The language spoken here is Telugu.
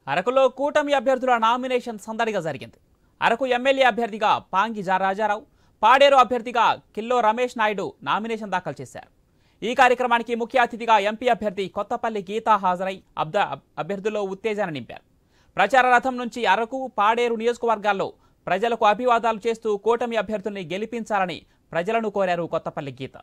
అరకులో కూటమి అభ్యర్థుల నామినేషన్ సందడిగా జరిగింది. అరకు ఎమ్మెల్యే అభ్యర్థిగా పాంగి రాజారావు, పాడేరు అభ్యర్థిగా కిల్లో రమేష్ నాయుడు నామినేషన్ దాఖలు చేశారు. ఈ కార్యక్రమానికి ముఖ్య అతిథిగా ఎంపీ అభ్యర్థి కొత్తపల్లి గీత హాజరై అభ్యర్థుల్లో ఉత్తేజాన్ని నింపారు. ప్రచార రథం నుంచి అరకు, పాడేరు నియోజకవర్గాల్లో ప్రజలకు అభివాదాలు చేస్తూ కూటమి అభ్యర్థుల్ని గెలిపించాలని ప్రజలను కోరారు కొత్తపల్లి గీత.